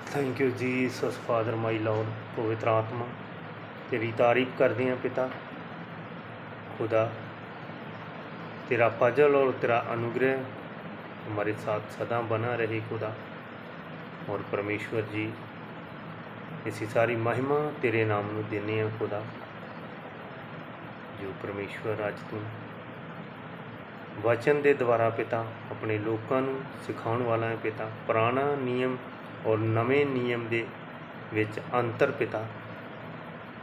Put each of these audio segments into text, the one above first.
Thank you Jesus father my lord. पवित्र आत्मा तेरी तारीफ करते हैं पिता खुदा। तेरा फजल और तेरा अनुग्रह हमारे साथ सदा बना रहे खुदा। और परमेश्वर जी इसी सारी महिमा तेरे नाम ਨੂੰ देने हैं खुदा। जो परमेश्वर ਅੱਜ ਤੂੰ वचन के द्वारा पिता अपने लोगों ਨੂੰ सिखाने वाला है पिता। पुराना नियम और नवे नियम के विच अंतर पिता।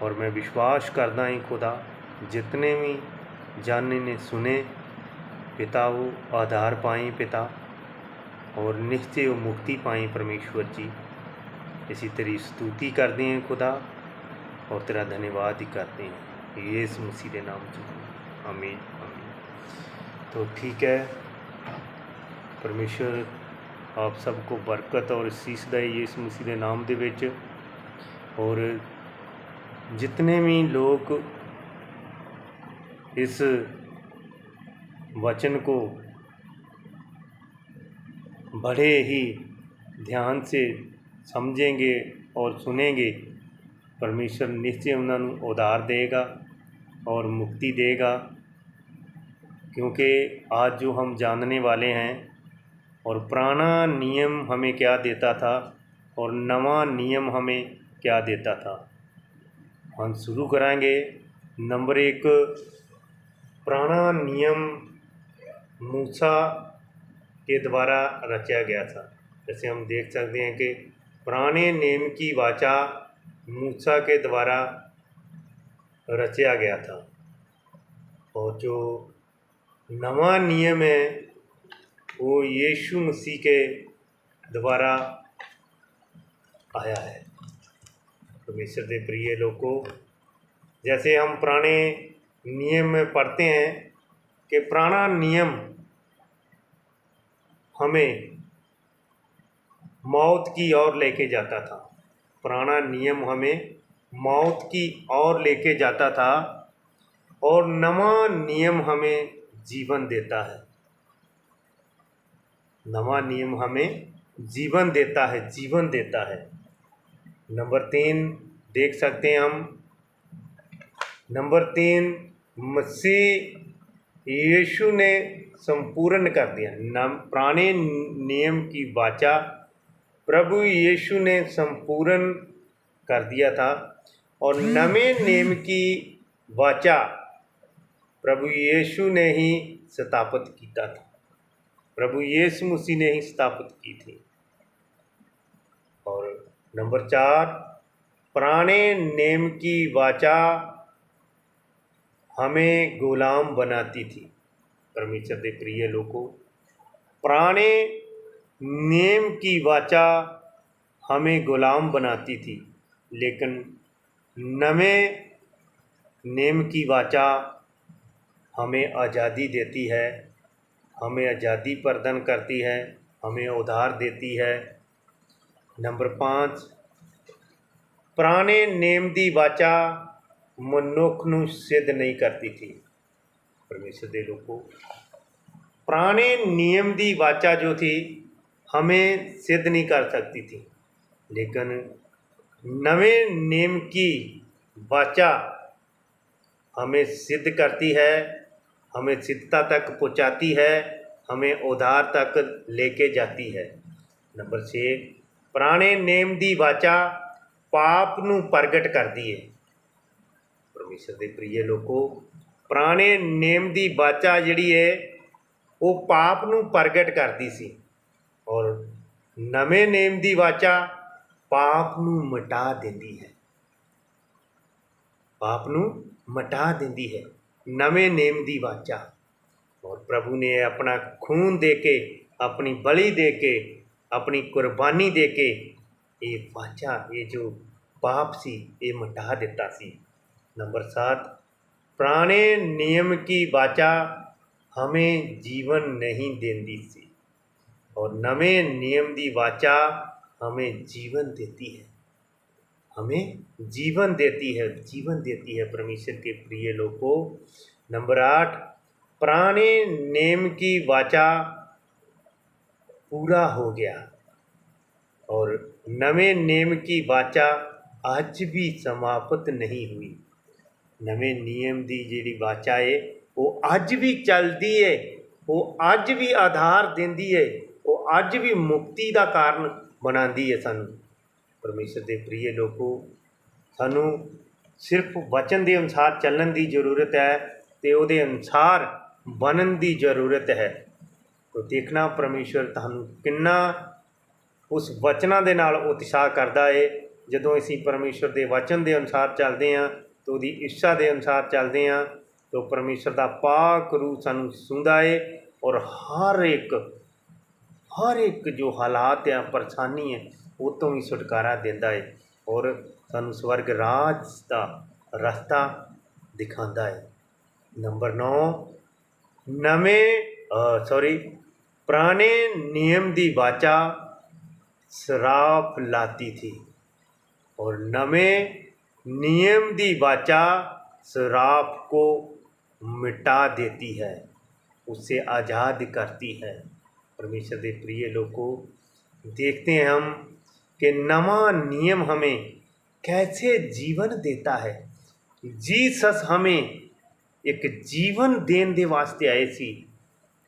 और मैं विश्वास करदा ही खुदा जितने भी जाने ने सुने पिता वो आधार पाएँ पिता और निश्चय वो मुक्ति पाएँ परमेश्वर जी। इसी तेरी स्तुति करते हैं खुदा और तेरा धन्यवाद ही करते हैं यीशु मसीह के नाम से आमीन आमीन। तो ठीक है, परमेश्वर आप सबको बरकत और सीस दे यीशु मसीह के नाम दे विच। और जितने भी लोग इस वचन को बड़े ही ध्यान से समझेंगे और सुनेंगे, परमेश्वर निश्चय उन्होंने उद्धार देगा और मुक्ति देगा। क्योंकि आज जो हम जानने वाले हैं और पुराना नियम हमें क्या देता था और नवा नियम हमें क्या देता था। हम शुरू करेंगे। नंबर 1, पुराना नियम मूसा के द्वारा रचा गया था। जैसे हम देख सकते हैं कि पुराने नियम की वाचा मूसा के द्वारा रचा गया था और जो नवा नियम है वो यीशु मसीह के द्वारा आया है। परमेश्वर के प्रिय लोगों, जैसे हम पुराने नियम में पढ़ते हैं कि पुराना नियम हमें मौत की ओर लेके जाता था। पुराना नियम हमें मौत की ओर लेके जाता था और नवा नियम हमें जीवन देता है। नवा नियम हमें जीवन देता है, जीवन देता है। नंबर 3 देख सकते हैं हम। नंबर 3, मसीह यीशु ने संपूर्ण कर दिया। पुराने नियम की वाचा प्रभु यीशु ने संपूर्ण कर दिया था और नवे नियम की वाचा प्रभु यीशु ने ही स्थापित किया था। प्रभु यीशु मसीह ने ही स्थापित की थी। और नंबर 4, पुराने नियम की वाचा हमें गुलाम बनाती थी। परमेश्वर के प्रिय लोगों, पुराने नियम की वाचा हमें गुलाम बनाती थी, लेकिन नवे नियम की वाचा हमें आज़ादी देती है, हमें आज़ादी प्रदान करती है, हमें उद्धार देती है। नंबर 5, पुराने नियम की वाचा मनुख नूं सिद्ध नहीं करती थी। परमेश्वर के लोगों, पुराने नियम की वाचा जो थी हमें सिद्ध नहीं कर सकती थी, लेकिन नवे नियम की वाचा हमें सिद्ध करती है, हमें सिद्धता तक पहुंचाती है, हमें उद्धार तक लेके जाती है। नंबर 6, पुराने नियम की वाचा पाप नूं प्रगट करती है। परमेश्वर के प्रिय लोगों, पुराने नियम की वाचा जिहड़ी है वो पाप नूं प्रगट करती सी और नवे नियम की वाचा पाप नूं मिटा देती है। पाप नूं मिटा देती है नवे नियम की वाचा। और प्रभु ने अपना खून दे के, अपनी बलि दे के, अपनी कुर्बानी दे के ये वाचा, ये जो पाप सी, ये मिटा दिता सी। नंबर 7, पुराने नियम की वाचा हमें जीवन नहीं देती सी और नवे नियम की वाचा हमें जीवन देती है, हमें जीवन देती है, जीवन देती है। परमेश्वर के प्रिय लोगों, नंबर 8, पुराने नियम की वाचा पूरा हो गया और और नवे नियम की वाचा ਅੱਜ भी समाप्त नहीं हुई। नवे नियम की जिहड़ी वाचा है वो अज भी चलती है, वो अज भी आधार देंदी है, वो अज भी मुक्ति का कारण बनाती है। सानू परमेश्वर के प्रिय लोगों, सानू सिर्फ वचन के अनुसार चलने की जरूरत है तो वो अनुसार बनने की जरूरत है। तो देखना परमेश्वर तुहानू किन्ना उस वचनों के नाल उत्साह करता है। जदों असी परमेश्वर के वचन के अनुसार चलते हैं तो उसकी इच्छा के अनुसार चलते हैं तो परमेश्वर का पाक रूह सानू सुनता है और हर एक जो हालात है, परेशानी है, वो तो भी छुटकारा देता है और सानू स्वर्ग राज का रास्ता दिखाता है। नंबर 9, पुराने नियम की वाचा श्राप लाती थी और नवे नियम की वाचा श्राप को मिटा देती है, उससे आज़ाद करती है। परमेश्वर के प्रिय लोगों, देखते हैं हम कि नवा नियम हमें कैसे जीवन देता है। जीसस हमें एक जीवन देने दे वास्ते आए सी,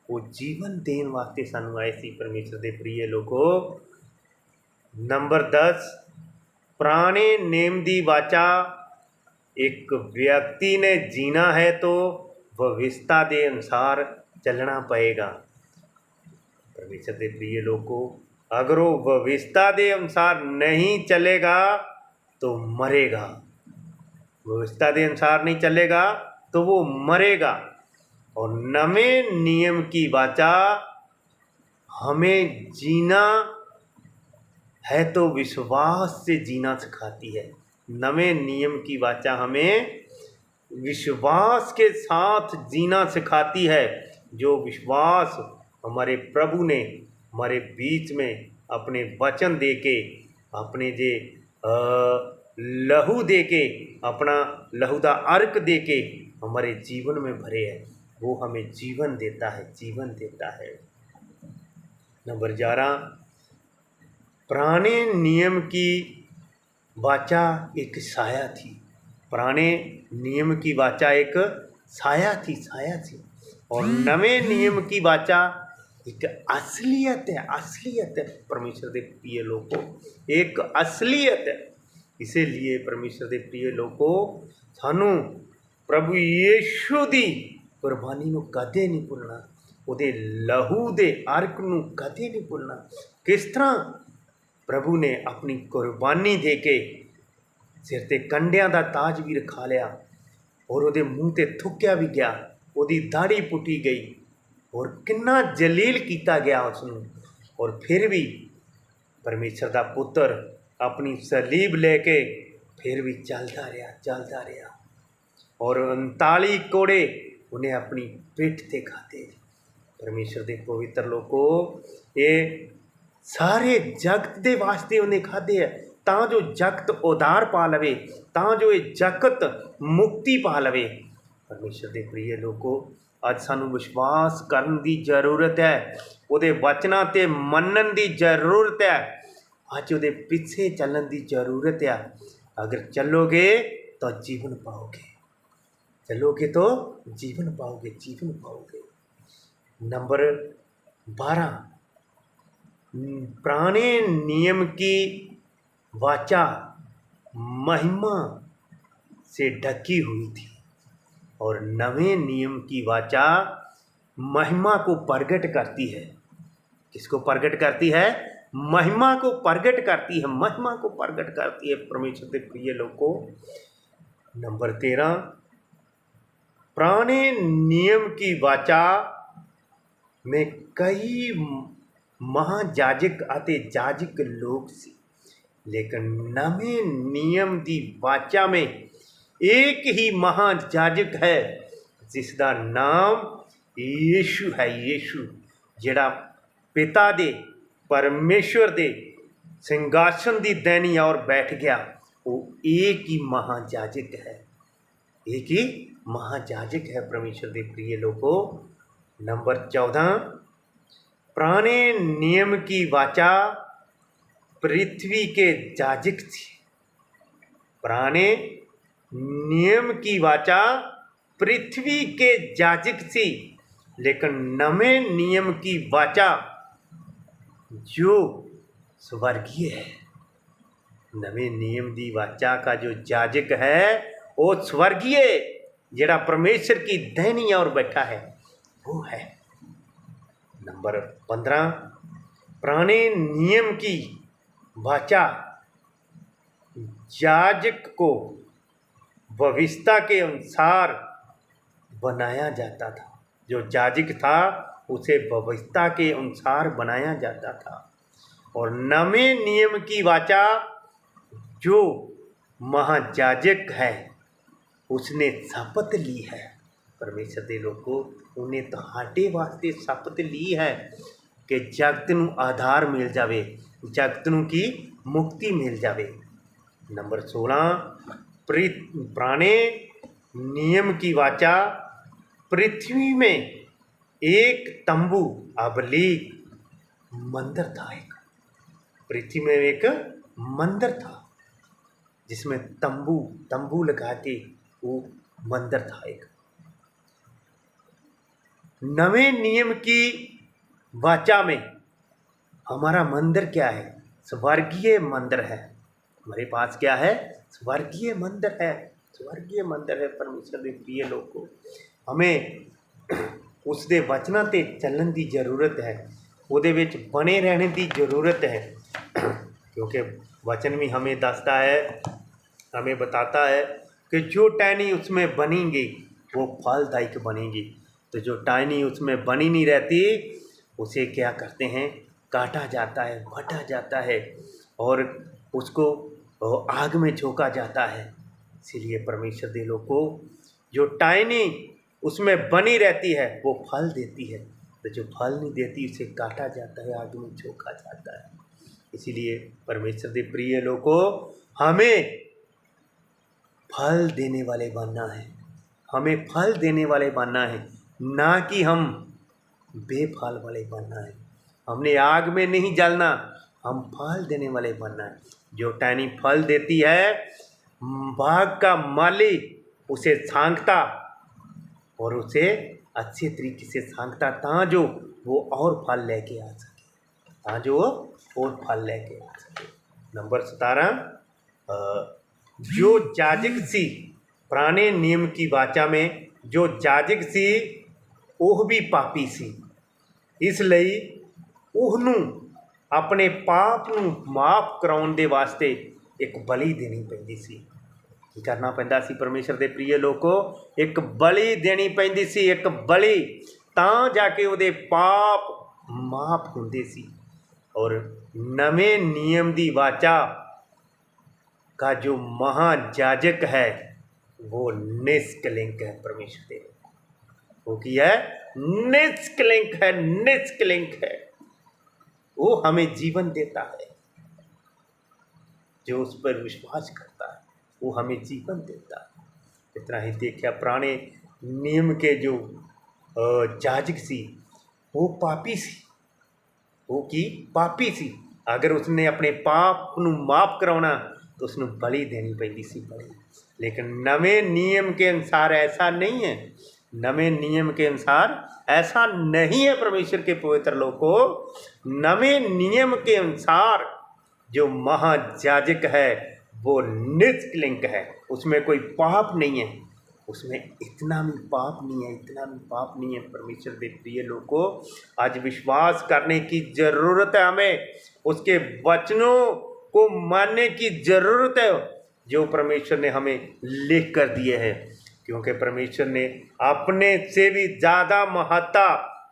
वो जीवन देने वास्ते सानू आए सी। परमेश्वर के प्रिय लोगों, नंबर 10, पुराने नेम की वाचा एक व्यक्ति ने जीना है तो भविष्यता के अनुसार चलना पड़ेगा। परमेश्वर के प्रिय लोगों, अगर वो भविष्यता के अनुसार नहीं चलेगा तो मरेगा। भविष्यता के अनुसार नहीं चलेगा तो वो मरेगा। और नवे नियम की वाचा हमें जीना है तो विश्वास से जीना सिखाती है। नवे नियम की वाचा हमें विश्वास के साथ जीना सिखाती है। जो विश्वास हमारे प्रभु ने हमारे बीच में अपने वचन दे के, अपने जे लहू दे के, अपना लहू का अर्क दे के हमारे जीवन में भरे है, वो हमें जीवन देता है, जीवन देता है। नंबर 11, पुराने नियम की वाचा एक साया थी। पुराने नियम की वाचा एक साया थी और नवे नियम की वाचा एक असलियत है। परमेश्वर के प्रिय लोगों, एक असलियत है। इसीलिए परमेश्वर के प्रिय लोगों, सानू प्रभु यीशु की कुर्बानी को कदे नहीं भुलना, उहदे लहू दे अर्क नूं कदे नहीं भुलना। किस तरह प्रभु ने अपनी कुर्बानी दे के सिर ते कंडियां दा ताज भी रखा लिया और उहदे मूँह ते थुक्या भी गया, उहदी दाढ़ी पुटी गई और कितना जलील किया गया उसनूं, और फिर भी परमेश्वर का पुत्र अपनी सलीब लेके फिर भी चलता रहा और 39 कोड़े उन्हें अपनी पिठ ते खाते। परमेश्वर के पवित्र लोगों, ये सारे जगत के वास्ते उन्हें खाते है तां जो जगत उधार पा लवे, तां जो ये जगत मुक्ति पा लवे। परमेश्वर के प्रिय लोगों, अज सानू विश्वास करन की जरूरत है, उहदे वचनां ते मनन की जरूरत है, अज उहदे पिछे चलने की जरूरत है। अगर चलोगे तो जीवन पाओगे, चलोगे तो जीवन पाओगे। नंबर 12, पुराने नियम की वाचा महिमा से ढकी हुई थी और नवे नियम की वाचा महिमा को प्रकट करती है। किसको प्रकट करती है? महिमा को प्रकट करती है। परमेश्वर के प्रिय लोगों, नंबर 13, पुराने नियम की वाचा में कई महायाजक आते याजक लोग सी, लेकिन नवे नियम की वाचा में एक ही महायाजक है जिसका नाम यीशु है। यीशु जिहड़ा पिता दे परमेश्वर दे सिंहासन की दैनी और बैठ गया, वो एक ही महायाजक है, एक ही महायाजक है। परमेश्वर के प्रिय लोगों, नंबर 14, पुराने नियम की वाचा पृथ्वी के जाजिक सी। पुराने नियम की वाचा पृथ्वी के जाजिक सी, लेकिन नवे नियम की वाचा जो स्वर्गीय है। नवे नियम की वाचा का जो जाजिक है वो स्वर्गीय, जेड़ा परमेश्वर की दैनी और बैठा है वो है। नंबर 15, पुराने नियम की वाचा याजक को भविष्यता के अनुसार बनाया जाता था। जो याजक था उसे भविष्यता के अनुसार बनाया जाता था। और नवे नियम की वाचा जो महायाजक है उसने शपथ ली है। परमेश्वर के लोगों, उन्हें ਤੁਹਾਡੇ वास्ते शपथ ली है कि जगत ਨੂੰ आधार मिल जाए, जगत ਨੂੰ की मुक्ति मिल जाए। नंबर 16, पुराने नियम की वाचा पृथ्वी में एक तंबू अभिलेख मंदिर था। एक पृथ्वी में एक मंदिर था जिसमें तंबू लगा के वो मंदिर था एक। नवे नियम की वाचा में हमारा मंदिर क्या है? स्वर्गीय मंदिर है। हमारे पास क्या है? स्वर्गीय मंदिर है। स्वर्गीय मंदिर है। परमेश्वर के प्रिय लोग को हमें उसके वचनों ते चलने की जरूरत है, ਉਹਦੇ ਵਿੱਚ बने रहने की ज़रूरत है। क्योंकि वचन भी हमें दसता है, हमें बताता है कि जो टहनी उसमें बनेंगी वो फलदायक बनेगी। तो जो टहनी उसमें बनी नहीं रहती उसे क्या करते हैं? काटा जाता है, काटा जाता है और उसको आग में झोंका जाता है। इसीलिए परमेश्वर के लोग को जो टहनी उसमें बनी रहती है वो फल देती है, तो जो फल नहीं देती उसे काटा जाता है, आग में झोंका जाता है। इसीलिए परमेश्वर के प्रिय लोग को हमें फल देने वाले बनना है। हमें फल देने वाले बनना है, ना कि हम बेफल वाले बनना है। हमने आग में नहीं जलना, हम फल देने वाले बनना है। जो टहनी फल देती है, बाग का माली उसे छांकता और उसे अच्छे तरीके से छांकता ताजो वो और फल लेके आ सके, ताजो वो और फल लेके आ सके। नंबर 17, जो याजक सी पुराने नियम की वाचा में जो याजक सी ਉਹ भी पापी सी, इसलिए ਉਹਨੂੰ अपने पाप ਨੂੰ माफ़ कराउण ਦੇ वास्ते एक बलि देनी पैंदी सी। की करना पैंदा सी? परमेश्वर के प्रिय लोगों, एक बलि देनी पैंदी सी, एक बलि, तां जाके ਉਹਦੇ पाप माफ़ ਹੁੰਦੇ सी। और नवे नियम की वाचा का जो महायाजक है वो निष्कलंक है। परमेश्वर के वो की है? निष्कलंक है, निष्कलंक है। वो हमें जीवन देता है, जो उस पर विश्वास करता है वो हमें जीवन देता है। इतना ही देखा, पुराने नियम के जो याजक सी वो पापी सी, वो की पापी सी। अगर उसने अपने पाप को माफ़ कराना तो उसने बलि देनी पैंदी सी, बलि। लेकिन नवे नियम के अनुसार ऐसा नहीं है। नवे नियम के अनुसार ऐसा नहीं है। परमेश्वर के पवित्र लोग को नवे नियम के अनुसार जो महायाजक है वो निष्कलंक है, उसमें कोई पाप नहीं है, उसमें इतना भी पाप नहीं है, इतना भी पाप नहीं है। परमेश्वर के प्रिय लोग को आज विश्वास करने की ज़रूरत है। हमें उसके वचनों को मानने की ज़रूरत है जो परमेश्वर ने हमें लिख कर दिए हैं। क्योंकि परमेश्वर ने अपने से भी ज़्यादा महत्ता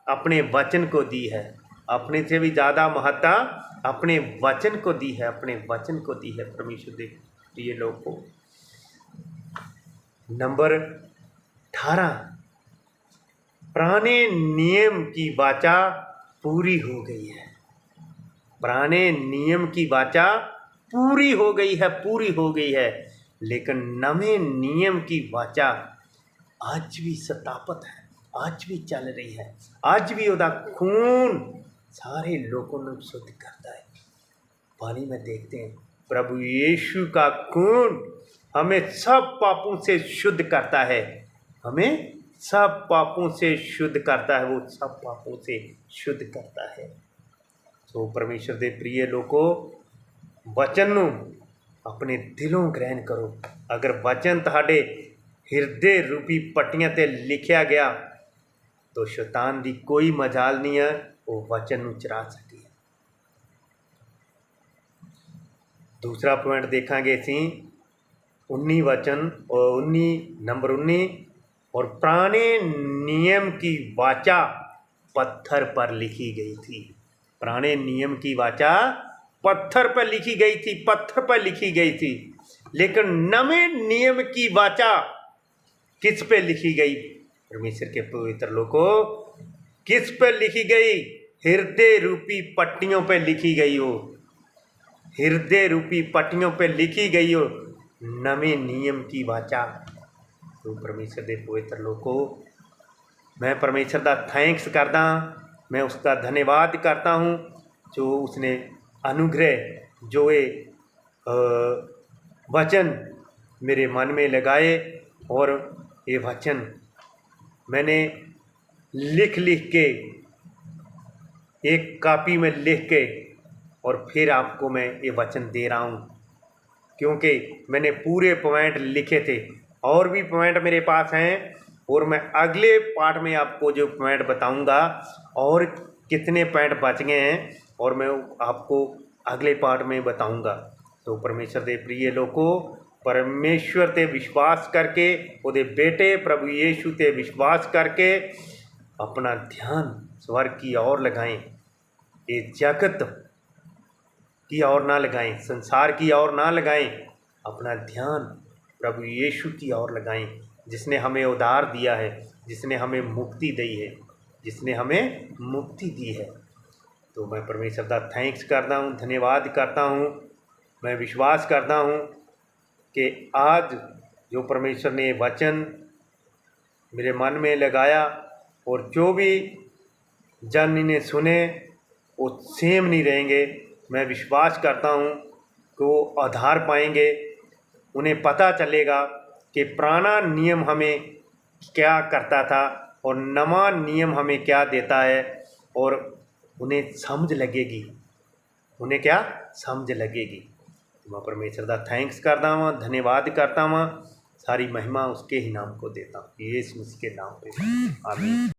अपने वचन को दी है, अपने से भी ज़्यादा महत्ता अपने वचन को दी है, अपने वचन को दी है परमेश्वर के प्रिय लोग को। नंबर 18, पुराने नियम की वाचा पूरी हो गई है। पुराने नियम की वाचा पूरी हो गई है, पूरी हो गई है। लेकिन नवे नियम की वाचा आज भी स्थापित है, आज भी चल रही है, आज भी उसका खून सारे लोगों को शुद्ध करता है। पानी में देखते हैं, प्रभु यीशु का खून हमें सब पापों से शुद्ध करता है, हमें सब पापों से शुद्ध करता है, वो सब पापों से शुद्ध करता है। तो परमेश्वर दे प्रिय लोगों, वचन नूं अपने दिलों ग्रहण करो। अगर वचन तुहाडे हिरदे रूपी पट्टियां ते लिखिया गया तो शैतान दी कोई मजाल नहीं है वो वचन नूं चुरा सके। दूसरा पॉइंट देखांगे असीं 19 वचन और 19 और पुराने नियम की वाचा पत्थर पर लिखी गई थी। पुराने नियम की वाचा पत्थर पर लिखी गई थी, पत्थर पर लिखी गई थी। लेकिन नवे नियम की वाचा किस पे लिखी गई? परमेश्वर के पवित्र लोगों, किस पर लिखी गई? हृदय रूपी पट्टियों पे लिखी गई हो, हृदय रूपी पट्टियों पे लिखी गई हो नवे नियम की वाचा। तो परमेश्वर दे पवित्र लोगों, मैं परमेश्वर का थैंक्स करदा, मैं उसका धन्यवाद करता हूँ जो उसने अनुग्रह जो ये वचन मेरे मन में लगाए और ये वचन मैंने लिख के एक कॉपी में लिख के और फिर आपको मैं ये वचन दे रहा हूँ, क्योंकि मैंने पूरे पॉइंट लिखे थे और भी पॉइंट मेरे पास हैं और मैं अगले पार्ट में आपको जो पॉइंट बताऊंगा और कितने पॉइंट बच गए हैं और मैं आपको अगले पार्ट में बताऊंगा। तो परमेश्वर दे प्रिय लोगों, परमेश्वर ते विश्वास करके उहदे बेटे प्रभु यीशु ते विश्वास करके अपना ध्यान स्वर्ग की ओर लगाएं, ये जगत की ओर ना लगाएं, संसार की ओर ना लगाएं, अपना ध्यान प्रभु यीशु की ओर लगाएं, जिसने हमें उद्धार दिया है, जिसने हमें मुक्ति दी है, जिसने हमें मुक्ति दी है। तो मैं परमेश्वर का थैंक्स करता हूँ, धन्यवाद करता हूँ। मैं विश्वास करता हूँ कि आज जो परमेश्वर ने वचन मेरे मन में लगाया और जो भी जन इन्हें सुने वो सेम नहीं रहेंगे। मैं विश्वास करता हूँ कि वो आधार पाएंगे, उन्हें पता चलेगा कि पुराना नियम हमें क्या करता था और नवा नियम हमें क्या देता है, और उन्हें समझ लगेगी, उन्हें क्या समझ लगेगी। मैं परमेश्वर का थैंक्स करता हूँ, धन्यवाद करता हूँ, सारी महिमा उसके ही नाम को देता हूँ, यीशु मसीह के नाम पे, आमीन।